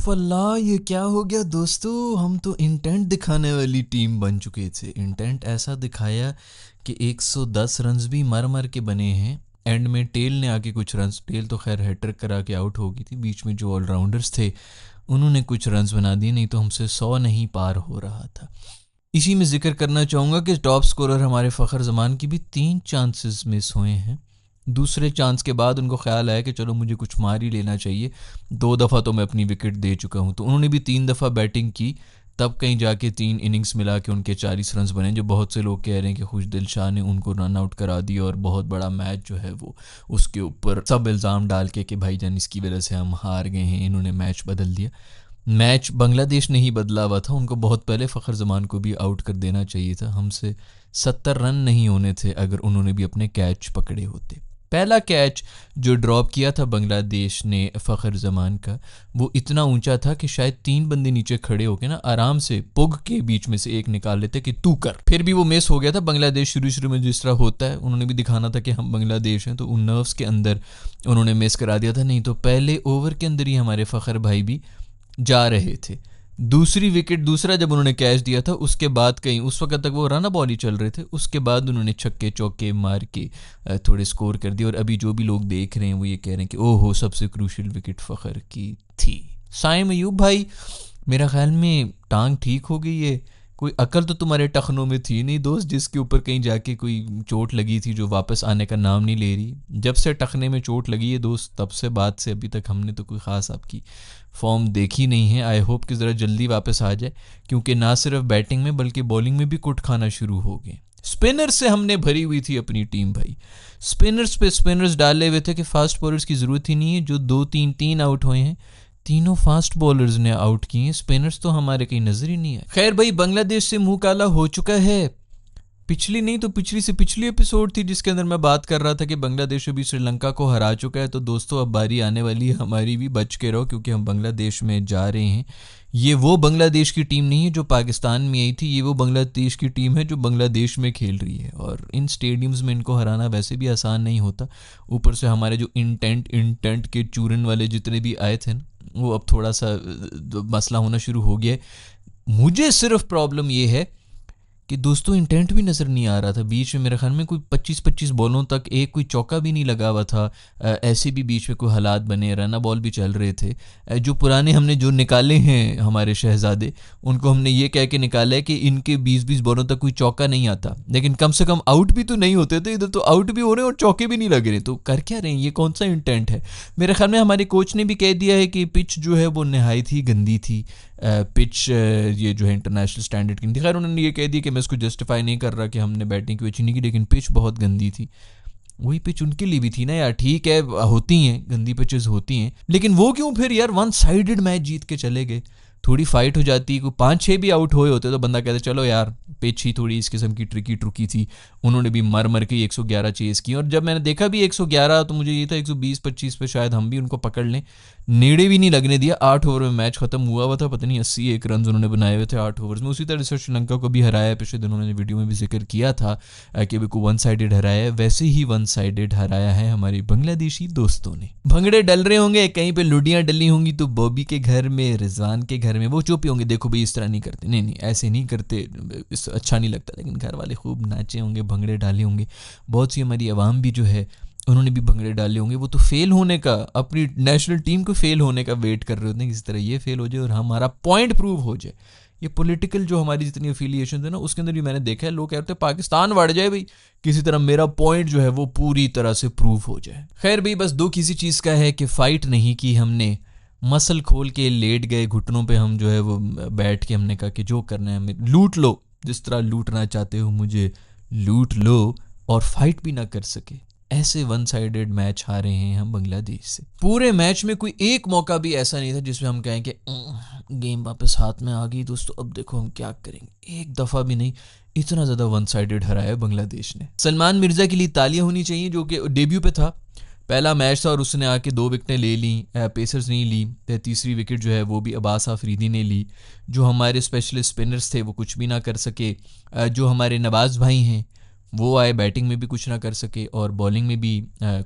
अल्लाह ये क्या हो गया दोस्तों। हम तो इंटेंट दिखाने वाली टीम बन चुके थे। इंटेंट ऐसा दिखाया कि 110 रन्स भी मर मर के बने हैं। एंड में टेल ने आके कुछ रन्स, टेल तो खैर हैट्रिक करा के आउट हो गई थी। बीच में जो ऑलराउंडर्स थे उन्होंने कुछ रन्स बना दिए, नहीं तो हमसे 100 नहीं पार हो रहा था। इसी में जिक्र करना चाहूँगा कि टॉप स्कोरर हमारे फ़खर जमान की भी 3 चांसेस मिस हुए हैं। दूसरे चांस के बाद उनको ख्याल आया कि चलो मुझे कुछ मार ही लेना चाहिए। 2 दफ़ा तो मैं अपनी विकेट दे चुका हूँ, तो उन्होंने भी 3 दफ़ा बैटिंग की। तब कहीं जाके 3 इनिंग्स मिला के उनके 40 रन्स बने, जो बहुत से लोग कह रहे हैं कि खुशदिल शाह ने उनको रन आउट करा दिया और बहुत बड़ा मैच जो है वो उसके ऊपर सब इल्ज़ाम डाल के कि भाईजान इसकी वजह से हम हार गए हैं, इन्होंने मैच बदल दिया। मैच बांग्लादेश ने ही बदला हुआ था। उनको बहुत पहले फ़खर जमान को भी आउट कर देना चाहिए था। हमसे 70 रन नहीं होने थे अगर उन्होंने भी अपने कैच पकड़े होते। पहला कैच जो ड्रॉप किया था बांग्लादेश ने फ़खर जमान का, वो इतना ऊंचा था कि शायद 3 बंदे नीचे खड़े होके ना आराम से पुग के बीच में से एक निकाल लेते कि तू कर। फिर भी वो मिस हो गया था। बांग्लादेश शुरू में जिस तरह होता है, उन्होंने भी दिखाना था कि हम बांग्लादेश हैं, तो उन नर्व्स के अंदर उन्होंने मिस करा दिया था। नहीं तो पहले ओवर के अंदर ही हमारे फ़खर भाई भी जा रहे थे। दूसरी विकेट, दूसरा जब उन्होंने कैच दिया था उसके बाद कहीं उस वक्त तक वो रन बॉल ही चल रहे थे, उसके बाद उन्होंने छक्के चौके मार के थोड़े स्कोर कर दिए। और अभी जो भी लोग देख रहे हैं वो ये कह रहे हैं कि ओहो सबसे क्रूशियल विकेट फ़खर की थी। साइम अयूब भाई, मेरा ख्याल में टांग ठीक हो गई है। कोई अकल तो तुम्हारे टखनों में थी नहीं दोस्त, जिसके ऊपर कहीं जाके कोई चोट लगी थी जो वापस आने का नाम नहीं ले रही। जब से टखने में चोट लगी है दोस्त, तब से बाद से अभी तक हमने तो कोई ख़ास आपकी फॉर्म देखी नहीं है। आई होप कि ज़रा जल्दी वापस आ जाए, क्योंकि ना सिर्फ बैटिंग में बल्कि बॉलिंग में भी कुट खाना शुरू हो गए। स्पिनर से हमने भरी हुई थी अपनी टीम भाई। स्पिनर्स पे स्पिनर्स डाले हुए थे कि फास्ट बॉलर्स की ज़रूरत ही नहीं है। जो 2-3 आउट हुए हैं, तीनों फास्ट बॉलर्स ने आउट किए हैं। स्पिनर्स तो हमारे कहीं नजर ही नहीं है। खैर भाई, बांग्लादेश से मुंह काला हो चुका है। पिछली नहीं तो पिछली से पिछली एपिसोड थी जिसके अंदर मैं बात कर रहा था कि बांग्लादेश अभी श्रीलंका को हरा चुका है। तो दोस्तों अब बारी आने वाली है हमारी भी, बच के रहो क्योंकि हम बांग्लादेश में जा रहे हैं। ये वो बांग्लादेश की टीम नहीं है जो पाकिस्तान में आई थी, ये वो बांग्लादेश की टीम है जो बांग्लादेश में खेल रही है। और इन स्टेडियम्स में इनको हराना वैसे भी आसान नहीं होता। ऊपर से हमारे जो इंटेंट के चूरन वाले जितने भी आए थे ना, वो अब थोड़ा सा मसला होना शुरू हो गया है। मुझे सिर्फ प्रॉब्लम ये है कि दोस्तों इंटेंट भी नज़र नहीं आ रहा था। बीच में मेरे ख्याल में कोई 25-25 बॉलों तक एक कोई चौका भी नहीं लगा हुआ था। ऐसे भी बीच में कोई हालात बने, रन बॉल भी चल रहे थे। जो पुराने हमने जो निकाले हैं हमारे शहजादे, उनको हमने ये कह के निकाला है कि इनके 20-20 बॉलों तक कोई चौका नहीं आता, लेकिन कम से कम आउट भी तो नहीं होते थे। इधर तो आउट भी हो रहे हैं और चौके भी नहीं लग रहे। तो कर क्या रहे हैं, ये कौन सा इंटेंट है। मेरे ख्याल में हमारे कोच ने भी कह दिया है कि पिच जो है वो नहायत ही गंदी थी। पिच ये जो है इंटरनेशनल स्टैंडर्ड की नहीं थी। खैर उन्होंने ये कह दिया कि मैं इसको जस्टिफाई नहीं कर रहा कि हमने बैटिंग की अच्छी नहीं की, लेकिन पिच बहुत गंदी थी। वही पिच उनके लिए भी थी ना यार। ठीक है, होती हैं गंदी पिचेस होती हैं, लेकिन वो क्यों फिर यार 1 साइडेड मैच जीत के चले गए। थोड़ी फाइट हो जाती, कोई 5-6 भी आउट हुए होते तो बंदा कहते चलो यार पिच ही थोड़ी इस किस्म की ट्रुकी थी। उन्होंने भी मर मर के 111 चेस की, और जब मैंने देखा भी 111 तो मुझे ये था 120-25 पे शायद हम भी उनको पकड़ लें। नेड़े भी नहीं लगने दिया। 8 ओवर में मैच खत्म हुआ था। पता नहीं 81 रन उन्होंने बनाए हुए थे 8 ओवर्स में। उसी तरह से श्रीलंका को भी हराया। पिछले दिनों मैंने वीडियो में भी जिक्र किया था कि को 1 साइडेड हराया है। वैसे ही 1 साइडेड हराया है हमारे बांग्लादेशी दोस्तों ने। भंगड़े डल रहे होंगे, कहीं पे लुडियाँ डली होंगी तो बॉबी के घर में, रिजवान के घर में वो चुप होंगे। देखो भाई इस तरह नहीं करते, नहीं ऐसे नहीं करते, अच्छा नहीं लगता। लेकिन घर वाले खूब नाचे होंगे, भंगड़े डाले होंगे। बहुत सी हमारी आवाम भी जो है उन्होंने भी भंगड़े डाले होंगे। वो तो फेल होने का, अपनी नेशनल टीम को फेल होने का वेट कर रहे होते हैं, किसी तरह ये फेल हो जाए और हमारा पॉइंट प्रूव हो जाए। ये पॉलिटिकल जो हमारी जितनी एफिलिएशन है ना, उसके अंदर भी मैंने देखा है लोग कहते हैं पाकिस्तान बढ़ जाए भाई, किसी तरह मेरा पॉइंट जो है वो पूरी तरह से प्रूव हो जाए। खैर भाई, बस दुख किसी चीज़ का है कि फ़ाइट नहीं की हमने, मसल खोल के लेट गए घुटनों पे हम जो है वो बैठ के हमने कहा कि जो करना है हमें लूट लो, जिस तरह लूटना चाहते हो मुझे लूट लो, और फाइट भी ना कर सके। ऐसे 1 साइडेड मैच हारे हैं हम बांग्लादेश से। पूरे मैच में कोई एक मौका भी ऐसा नहीं था जिसमें हम कहें कि गेम वापस हाथ में आ गई दोस्तों, अब देखो हम क्या करेंगे। एक दफ़ा भी नहीं। इतना ज़्यादा 1 साइडेड हराया बांग्लादेश ने। सलमान मिर्ज़ा के लिए तालियां होनी चाहिए, जो कि डेब्यू पे था, पहला मैच था और उसने आके 2 विकेटें ले ली। पेसर्स नहीं ली। तीसरी विकेट जो है वो भी अब्बास आफरीदी ने ली। जो हमारे स्पेशलिस्ट स्पिनर्स थे वो कुछ भी ना कर सके। जो हमारे नवाज़ भाई हैं वो आए, बैटिंग में भी कुछ ना कर सके और बॉलिंग में भी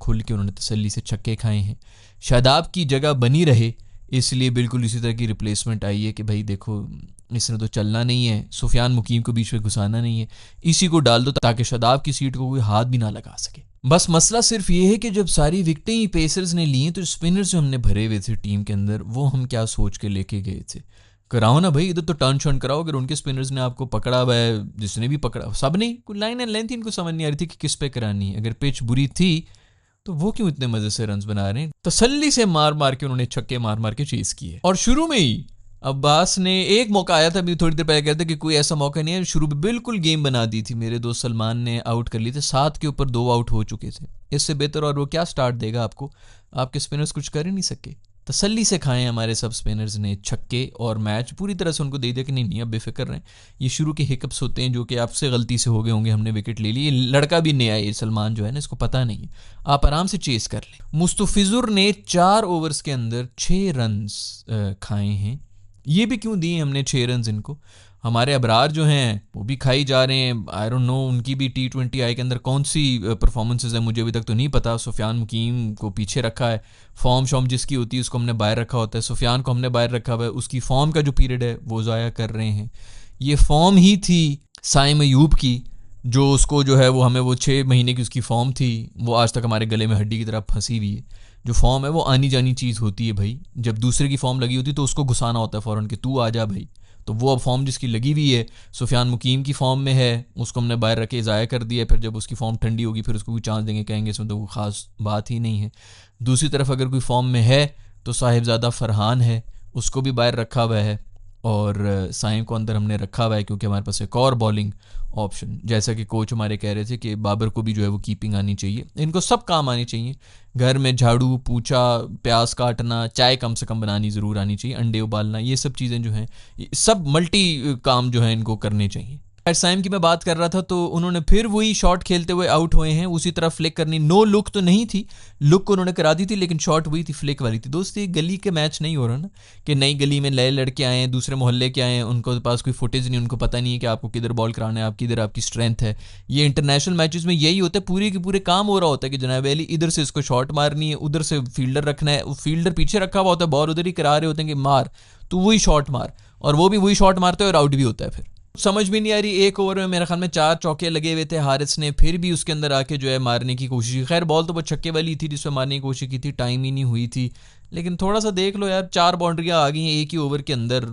खुल के उन्होंने तसल्ली से छक्के खाए हैं। शादाब की जगह बनी रहे इसलिए बिल्कुल इसी तरह की रिप्लेसमेंट आई है कि भाई देखो इसने तो चलना नहीं है, सुफियान मुकीम को बीच में घुसाना नहीं है, इसी को डाल दो ताकि शादाब की सीट को कोई हाथ भी ना लगा सके। बस मसला सिर्फ ये है कि जब सारी विकटें ही पेसर्स ने ली हैं तो स्पिनर्स जो हमने भरे हुए थे टीम के अंदर वो हम क्या सोच के लेके गए थे। कराओ ना भाई, इधर तो टर्न शर्न कराओ। अगर उनके स्पिनर्स ने आपको पकड़ा हुआ है, जिसने भी पकड़ा, सब ने कोई लाइन एंड लेंथ इनको समझ नहीं आ रही थी कि किस पे करानी है। अगर पिच बुरी थी तो वो क्यों इतने मजे से रन्स बना रहे हैं। तसल्ली से मार मार के उन्होंने छक्के मार मार के चेस किए। और शुरू में ही अब्बास ने एक मौका आया था, अभी थोड़ी देर पहले कहते कि कोई ऐसा मौका नहीं है, शुरू में बिल्कुल गेम बना दी थी। मेरे दोस्त सलमान ने आउट कर ली थी, 7 के ऊपर 2 आउट हो चुके थे। इससे बेहतर और वो क्या स्टार्ट देगा आपको, आपके स्पिनर्स कुछ कर ही नहीं सके। तसल्ली से खाएं हमारे सब स्पिनर्स ने छक्के और मैच पूरी तरह से उनको दे दिया कि नहीं नहीं अब बेफिक्र रहें, ये शुरू के हिकअप्स होते हैं जो कि आपसे गलती से हो गए होंगे, हमने विकेट ले ली। ये लड़का भी नया है सलमान जो है ना, इसको पता नहीं है, आप आराम से चेस कर लें। मुस्तफिजुर ने 4 ओवर्स के अंदर 6 रन्स खाए हैं। ये भी क्यों दिए हमने 6 रन्स इनको, हमारे अबरार जो हैं वो भी खाई जा रहे हैं। आई डोंट नो उनकी भी T20 आई के अंदर कौन सी परफॉर्मेंसेज है, मुझे अभी तक तो नहीं पता। सुफियान मुकीम को पीछे रखा है, फॉर्म शॉर्म जिसकी होती है उसको हमने बाहर रखा होता है, सुफियान को हमने बाहर रखा हुआ है, उसकी फॉर्म का जो पीरियड है वो ज़ाया कर रहे हैं। ये फॉर्म ही थी साइम अयूब की, जो उसको जो है वो हमें वो 6 महीने की उसकी फॉर्म थी, वो आज तक हमारे गले में हड्डी की तरह फंसी हुई है। जो फॉर्म है वो आनी जानी चीज़ होती है भाई, जब दूसरे की फॉर्म लगी होती है तो उसको घुसाना होता है फ़ौरन कि तू आ जा भाई। तो वो अब फॉर्म जिसकी लगी हुई है, सुफियान मुकीम की फॉर्म में है, उसको हमने बाहर रखे ज़ाया कर दिया। फिर जब उसकी फॉर्म ठंडी होगी फिर उसको कोई चांस देंगे, कहेंगे इसमें तो कोई ख़ास बात ही नहीं है। दूसरी तरफ अगर कोई फॉर्म में है तो साहिबजादा फरहान है, उसको भी बाहर रखा हुआ है। और साइम को अंदर हमने रखा हुआ है क्योंकि हमारे पास एक और बॉलिंग ऑप्शन, जैसा कि कोच हमारे कह रहे थे कि बाबर को भी जो है वो कीपिंग आनी चाहिए, इनको सब काम आने चाहिए। घर में झाड़ू पोछा, प्याज काटना, चाय कम से कम बनानी ज़रूर आनी चाहिए, अंडे उबालना, ये सब चीज़ें जो हैं सब मल्टी काम जो है इनको करने चाहिए। साइम की मैं बात कर रहा था तो उन्होंने फिर वही शॉट खेलते हुए आउट हुए हैं, उसी तरह फ्लिक करनी, नो लुक तो नहीं थी, लुक को उन्होंने करा दी थी लेकिन शॉट वही थी, फ्लिक वाली थी। दोस्त ये गली के मैच नहीं हो रहा ना, कि नई गली में नए लड़के आए हैं, दूसरे मोहल्ले के आए हैं, उनको पास कोई फुटेज नहीं, उनको पता नहीं है कि आपको किधर बॉल कराना है, आप किधर आपकी स्ट्रेंथ है। ये इंटरनेशनल मैचेस में यही होता है, पूरे के पूरे काम हो रहा होता है कि जनाब अली इधर से इसको शॉट मारनी है, उधर से फील्डर रखना है, फील्डर पीछे रखा हुआ होता है, बॉल उधर ही करा रहे होते हैं कि मार, तो वही शॉट मार, और वो भी वही शॉट मारते हैं और आउट भी होता है। फिर समझ भी नहीं आ रही, एक ओवर में मेरे ख्याल में 4 चौके लगे हुए थे हारिस ने, फिर भी उसके अंदर आके जो है मारने की कोशिश की। खैर बॉल तो वो छक्के वाली थी जिसमें मारने की कोशिश की थी, टाइम ही नहीं हुई थी। लेकिन थोड़ा सा देख लो यार, 4 बाउंड्रियाँ आ गई हैं एक ही ओवर के अंदर,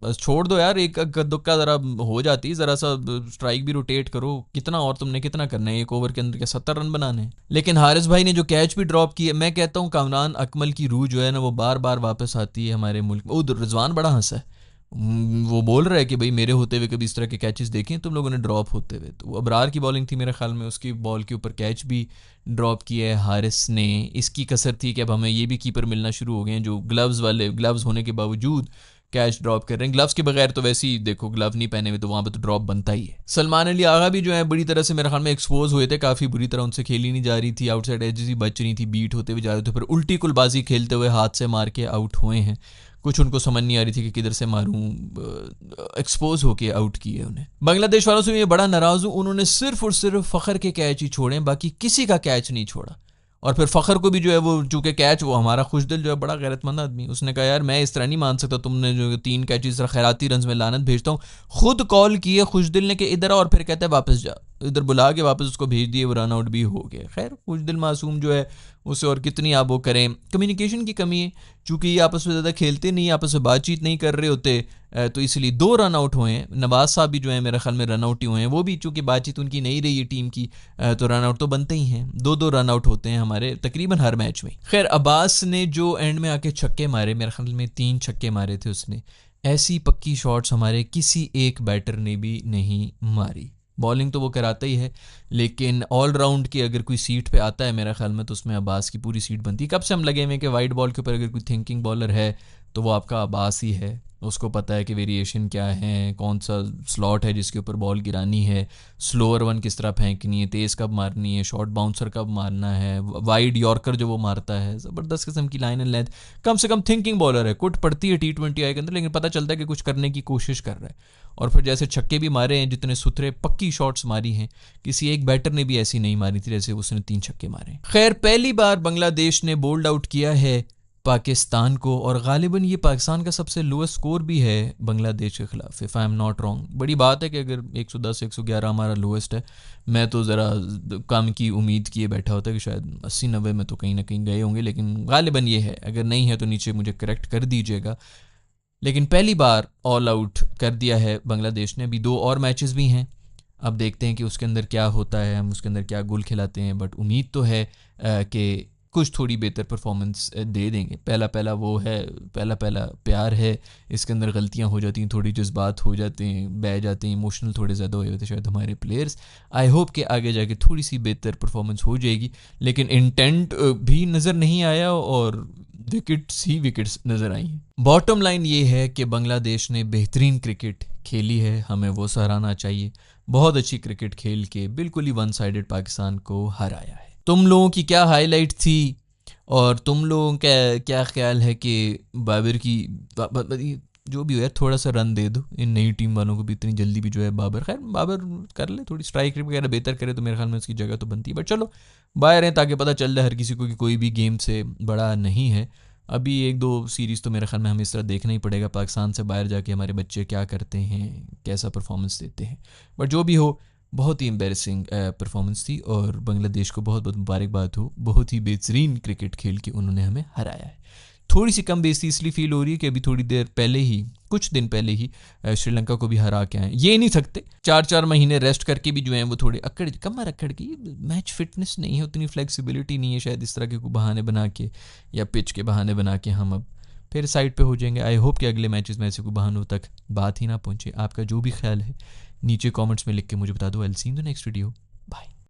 बस छोड़ दो यार, एक दुक्का ज़रा हो जाती, ज़रा सा स्ट्राइक भी रोटेट करो, कितना और तुमने कितना करना है एक ओवर के अंदर, क्या 70 रन बनाने हैं। लेकिन हारिस भाई ने जो कैच भी ड्रॉप किया, मैं कहता हूँ कामरान अकमल की रूह जो है ना वो बार बार वापस आती है हमारे मुल्क में। उधर रिजवान बड़ा हंसा है, वो बोल रहा है कि भाई मेरे होते हुए कभी इस तरह के कैचेस देखें तुम लोगों ने ड्रॉप होते हुए। तो अबरार की बॉलिंग थी मेरे ख्याल में, उसकी बॉल के ऊपर कैच भी ड्रॉप किया है हारिस ने। इसकी कसर थी कि अब हमें ये भी कीपर मिलना शुरू हो गए हैं जो ग्लव्स वाले, ग्लव्स होने के बावजूद कैच ड्रॉप कर रहे हैं। ग्लव्स के बगैर तो वैसे ही देखो, ग्लव नहीं पहने हुए तो वहाँ पे तो ड्रॉप बनता ही है। सलमान अली आगा भी जो है बड़ी तरह से मेरे ख्याल में एक्सपोज हुए थे, काफ़ी बुरी तरह उनसे खेली नहीं जा रही थी, आउटसाइड एजेस ही बच रही थी, बीट होते हुए जा रहे थे, फिर उल्टी कुलबाजी खेलते हुए हाथ से मार के आउट हुए हैं। कुछ उनको समझ नहीं आ रही थी कि किधर से मारूं, एक्सपोज होके आउट किए उन्हें। बांग्लादेश वालों से मैं बड़ा नाराज़ हूँ, उन्होंने सिर्फ और सिर्फ फ़खर के कैच ही छोड़े, बाकी किसी का कैच नहीं छोड़ा। और फिर फ़खर को भी जो है वो चूँकि कैच, वो हमारा खुशदिल जो है बड़ा गैरतमंद आदमी, उसने कहा यार मैं इस तरह नहीं मान सकता, तुमने जो 3 कैचेस खैराती रन में लानत भेजता हूँ। खुद कॉल किए खुशदिल ने कि इधर, और फिर कहता है वापस जा, इधर बुला के वापस उसको भेज दिए, वो रन आउट भी हो गया। खैर खुशदिल मासूम जो है उसे और कितनी आप वो करें, कम्युनिकेशन की कमी है, चूँकि ये आपस में ज़्यादा खेलते नहीं, आपस में बातचीत नहीं कर रहे होते, तो इसलिए 2 रन आउट हुए हैं। नवाज साहब भी जो है मेरे ख्याल में रन आउट ही हुए हैं, वो भी चूँकि बातचीत उनकी नहीं रही है टीम की, तो रन आउट तो बनते ही हैं, 2-2 रन आउट होते हैं हमारे तकरीबन हर मैच में। खैर अब्बास ने जो एंड में आके छक्के मारे, मेरे ख्याल में 3 छक्के मारे थे उसने, ऐसी पक्की शॉट्स हमारे किसी एक बैटर ने भी नहीं मारी। बॉलिंग तो वो कराता ही है, लेकिन ऑलराउंड की अगर कोई सीट पे आता है मेरा ख्याल में तो उसमें अब्बास की पूरी सीट बनती है। कब से हम लगे हुए कि वाइड बॉल के ऊपर अगर कोई थिंकिंग बॉलर है तो वो आपका अब्बास ही है, उसको पता है कि वेरिएशन क्या है, कौन सा स्लॉट है जिसके ऊपर बॉल गिरानी है, स्लोअर वन किस तरह फेंकनी है, तेज़ कब मारनी है, शॉर्ट बाउंसर कब मारना है, वाइड यॉर्कर जो वो मारता है, ज़बरदस्त किस्म की लाइन एंड लेंथ, कम से कम थिंकिंग बॉलर है। कुट पड़ती है T20 आई के अंदर, लेकिन पता चलता है कि कुछ करने की कोशिश कर रहा है। और फिर जैसे छक्के भी मारे हैं, जितने सुथरे पक्की शॉट्स मारी हैं, किसी एक बैटर ने भी ऐसी नहीं मारी थी जैसे उसने 3 छक्के मारे। खैर पहली बार बांग्लादेश ने बोल्ड आउट किया है पाकिस्तान को, और गालिबन ये पाकिस्तान का सबसे लोएस्ट स्कोर भी है बांग्लादेश के ख़िलाफ़, if I am not wrong. बड़ी बात है कि अगर 110 111 हमारा लोएस्ट है, मैं तो ज़रा कम की उम्मीद किए बैठा होता कि शायद 80-90 में तो कहीं ना कहीं गए होंगे, लेकिन गालिबन ये है। अगर नहीं है तो नीचे मुझे करेक्ट कर दीजिएगा। लेकिन पहली बार ऑल आउट कर दिया है बांग्लादेश ने। अभी 2 और मैचेस भी हैं, अब देखते हैं कि उसके अंदर क्या होता है, हम उसके अंदर क्या गोल खिलाते हैं। बट उम्मीद तो है कि कुछ थोड़ी बेहतर परफॉर्मेंस दे देंगे। पहला पहला वो है, पहला पहला प्यार है, इसके अंदर गलतियां हो जाती हैं, थोड़ी जज्बात हो जाते हैं, बह जाते हैं, इमोशनल थोड़े ज़्यादा हो जाते हैं शायद हमारे प्लेयर्स। आई होप कि आगे जाके थोड़ी सी बेहतर परफॉर्मेंस हो जाएगी। लेकिन इंटेंट भी नज़र नहीं आया और विकेट्स ही विकेट्स नज़र आई हैं। बॉटम लाइन ये है कि बांग्लादेश ने बेहतरीन क्रिकेट खेली है, हमें वो सराहना चाहिए। बहुत अच्छी क्रिकेट खेल के बिल्कुल ही वन साइडेड पाकिस्तान को हराया है। तुम लोगों की क्या हाईलाइट थी और तुम लोगों का क्या ख्याल है कि बाबर की जो भी हो यार, थोड़ा सा रन दे दो इन नई टीम वालों को भी। इतनी जल्दी भी जो है बाबर कर ले, थोड़ी स्ट्राइक रेट वगैरह बेहतर करे तो मेरे ख्याल में उसकी जगह तो बनती है। बट चलो बाहर हैं ताकि पता चल जाए हर किसी को कि कोई भी गेम से बड़ा नहीं है। अभी 1-2 सीरीज़ तो मेरे ख्याल में हमें इस तरह देखना ही पड़ेगा, पाकिस्तान से बाहर जाके हमारे बच्चे क्या करते हैं, कैसा परफॉर्मेंस देते हैं। बट जो भी हो, बहुत ही एम्बेरसिंग परफॉर्मेंस थी और बांग्लादेश को बहुत बहुत मुबारकबाद हो। बहुत ही बेहतरीन क्रिकेट खेल के उन्होंने हमें हराया है। थोड़ी सी कम बेइज्जती इसलिए फील हो रही है कि अभी थोड़ी देर पहले ही, कुछ दिन पहले ही श्रीलंका को भी हरा के आए। ये नहीं सकते 4-4 महीने रेस्ट करके भी जो है वो थोड़े कमर अकड़ के, मैच फिटनेस नहीं है, उतनी फ्लेक्सिबिलिटी नहीं है शायद, इस तरह के कोई बहाने बना के या पिच के बहाने बना के हम अब फिर साइड पे हो जाएंगे। आई होप कि अगले मैचेस में ऐसे कोई बहानों तक बात ही ना पहुंचे। आपका जो भी ख्याल है नीचे कमेंट्स में लिख के मुझे बता दो। I will see in the next video.